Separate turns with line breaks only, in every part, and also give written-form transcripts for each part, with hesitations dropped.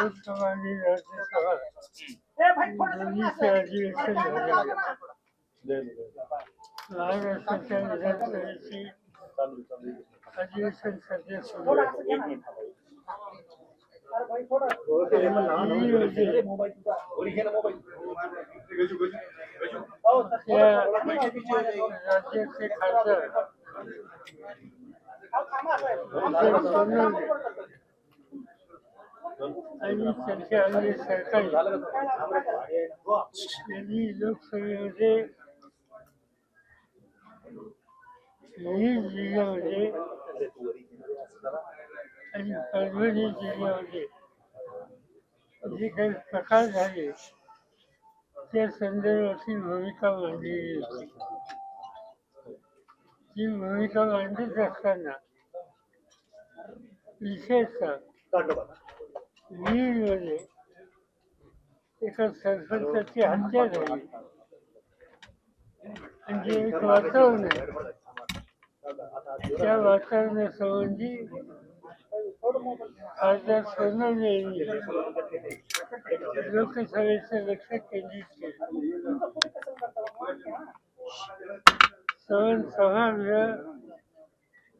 लोकसभा आणि राज्यसभा दोन्हीचे अधिवेशन झालेले आहे. महाराष्ट्राच्या विधानसभेची अधिवेशन सध्या सुरू आहे. त्या राज्याचे खासदार सोनवणे आणि त्यांच्या अन्य सरकारी यांनी लोकसभेमध्ये 20 जिल्ह्यामध्ये आणि परभणी जिल्ह्यामध्ये जे काही प्रकार झाले त्या संदर्भाची भूमिका मांडलेली होती. ती भूमिका मांडत असताना विशेषतः बीडमध्ये एका सरपंचाची हत्या झाली आणि जे एक वातावरण आहे त्या वातावरणासंबंधी खासदार सोनवणे यांनी लोकसभेचं लक्ष केंद्रित केलं. सभागृह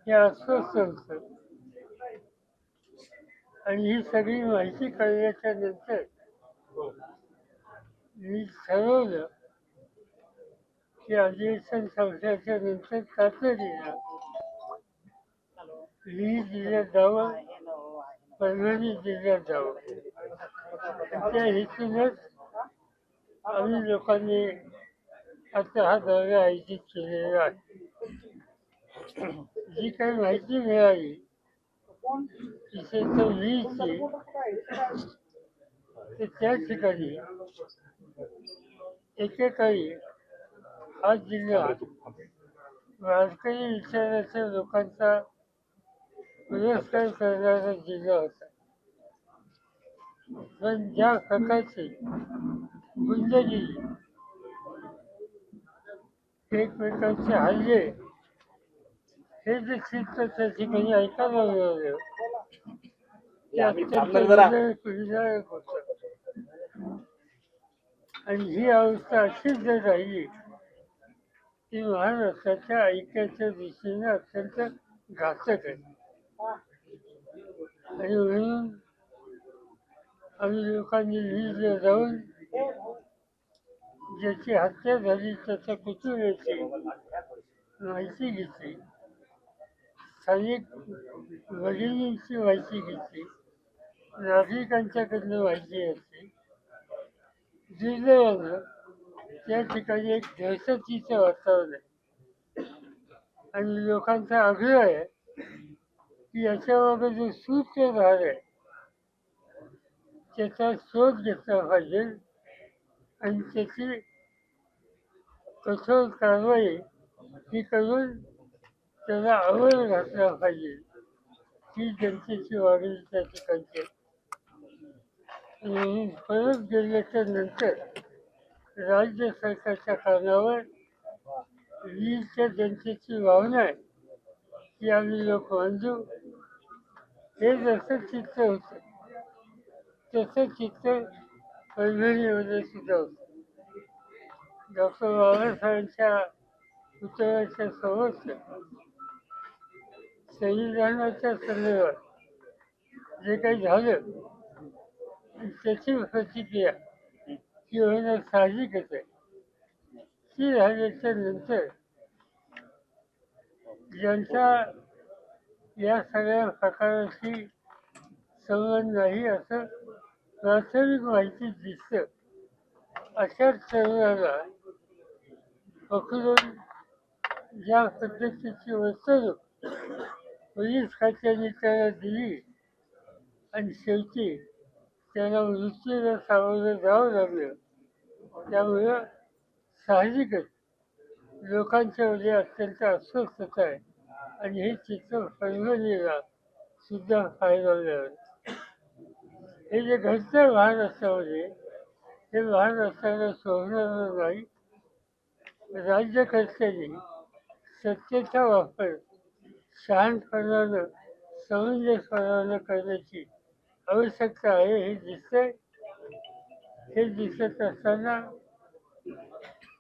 हे अस्वस्थ होतं आणि ही सगळी माहिती कळल्याच्या नंतर मी ठरवलं की अधिवेशन संपल्याच्या नंतर तातडीनं 20 जिल्ह्यात जावं, परभणी जिल्ह्यात जावं. त्या हेतूनच आम्ही लोकांनी आता हा दौरा आयोजित केलेला आहे. जी काही माहिती मिळाली विशेषतः वीजची, तर त्या ठिकाणी एकेकाळी हा जिल्हा वारकरी विचाराच्या लोकांचा पुरस्कार करणारा जिल्हा होता. पण ज्या प्रकारची गुंडगिरी, एकमेकांचे हल्ले हे जे चित्र त्या ठिकाणी ऐकायला मिळालं ते अत्यंत पीडादायक होतं. आणि ही अवस्था अशीच जर राहिली ती महाराष्ट्राच्या ऐक्याच्या दृष्टीने अत्यंत घातक आहे. आणि म्हणून आम्ही लोकांनी वीजला जाऊन ज्याची हत्या झाली त्याच्या कुटुंबाची माहिती घेतली, स्थानिक भगिनींची माहिती घेतली, नागरिकांच्याकडनं माहिती घेतली. दुर्दैवानं त्या ठिकाणी एक दहशतीचं वातावरण आहे आणि लोकांचा आग्रह आहे की याच्याबाबत जो सूत्रधार आहे त्याचा शोध घेतला पाहिजे आणि त्याची कठोर कारवाई ही करून त्याला आवर घातला पाहिजे. ही जनतेची मागणी त्या ठिकाणची. म्हणून परत गेल्याच्या नंतर राज्य सरकारच्या कानावर वीजच्या जनतेची भावना आहे की आम्ही लोक मांडू. हे जसं चित्र होतं तसं चित्र परभणीमध्ये सुद्धा होतं. डॉक्टर बाबासाहेबांच्या पुतळ्याच्या समोरचं संविधानाच्या संदर्भात जे काही झालं त्याची प्रतिक्रिया ही होणं साहजिकच आहे. ती झाल्याच्या नंतर ज्यांचा या सगळ्या प्रकाराशी संबंध नाही असं प्राथमिक माहिती दिसतं अशाच तरुणाला पकडून ज्या पद्धतीची वर्तणूक पोलीस खात्याने त्याला दिली आणि शेवटी त्याला मृत्यूला सामोरं जावं लागलं, त्यामुळं साहजिकच लोकांच्या मध्ये अत्यंत अस्वस्थता आहे आणि हे चित्र परभणीला सुद्धा पाहायला मिळालं. हे जे घडतं महाराष्ट्रामध्ये हे महाराष्ट्राला सोडणारं नाही. राज्यकर्त्यांनी सत्तेचा वापर शहाणपणानं समंजसपणानं करण्याची आवश्यकता आहे हे दिसत असताना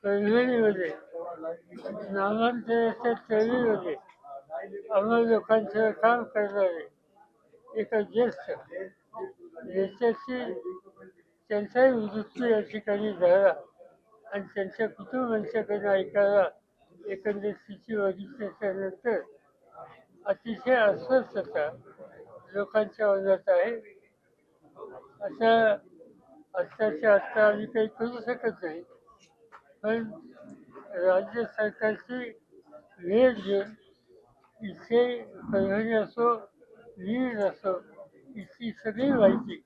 परभणीमध्ये नामांतराच्या चळवळीमध्ये आम्हा लोकांचं काम करणारे एका ज्येष्ठ नेत्याची त्यांचाही मृत्यू या ठिकाणी झाला आणि त्यांच्या कुटुंबांच्याकडे ऐकायला एकंदर स्थिती बघितल्याच्या नंतर अतिशय अस्वस्थता लोकांच्या मनात आहे. अशा आत्ताच्या आत्ता आम्ही काही करू शकत नाही, पण राज्य सरकारची वेळ घेऊन इथे परभणी असो वीर असो इथली सगळी माहिती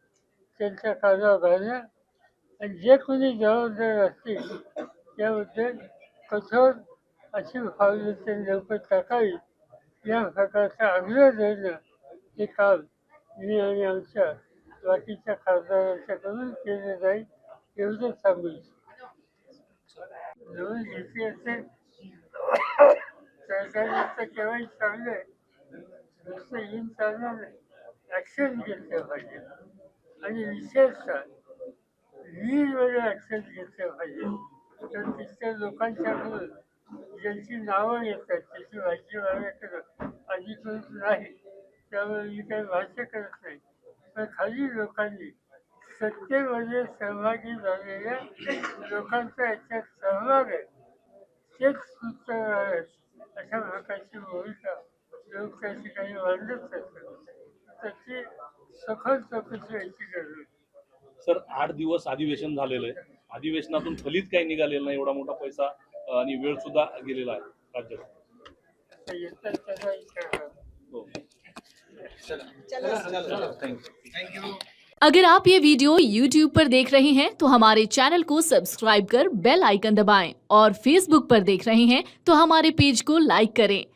त्यांच्या कानावर घालणं आणि जे कोणी जबाबदार असतील त्याबद्दल कठोर अशी पावलं त्यांनी लवकर टाकावी या प्रकारचा आग्रह धरणं हे काम मी आणि आमच्या बाकीच्या खासदारांच्याकडून केलं जाईल एवढंच सांगू इच्छितो. नवीन घेतली असेल सरकारने तर केव्हाही चांगलं आहे, नुसतं येऊन चालणार नाही, ॲक्शन घेतलं पाहिजे आणि विशेषतः लीडमध्ये ॲक्शन घेतलं पाहिजे. तर तिथल्या लोकांच्याकडून ज्यांची नावं येतात त्याची माहिती माझ्याकडं अधिकृत नाही, त्यामुळे मी काही भाष्य करत नाही. पण खाली लोकांनी सत्तेमध्ये सहभागी झालेल्या लोकांचा याच्यात सहभाग आहे तेच सूत्र आहे अशा प्रकारची भूमिका लोक त्या ठिकाणी मांडत असतात. त्याची सखोल चौकशी व्हायची गरज आहे.
सर 8 दिवस अधिवेशन झालेलं आहे, अधिवेशनातून फलित काही निघालेलं नाही, एवढा मोठा पैसा आणि वेळ सुद्धा गेलेला आहे राज्यात.
येतात त्याचा विचार करा.
हो.
अगर आप ये वीडियो YouTube पर देख रहे हैं तो हमारे चैनल को सब्सक्राइब कर बेल आइकन दबाएं और Facebook पर देख रहे हैं तो हमारे पेज को लाइक करें।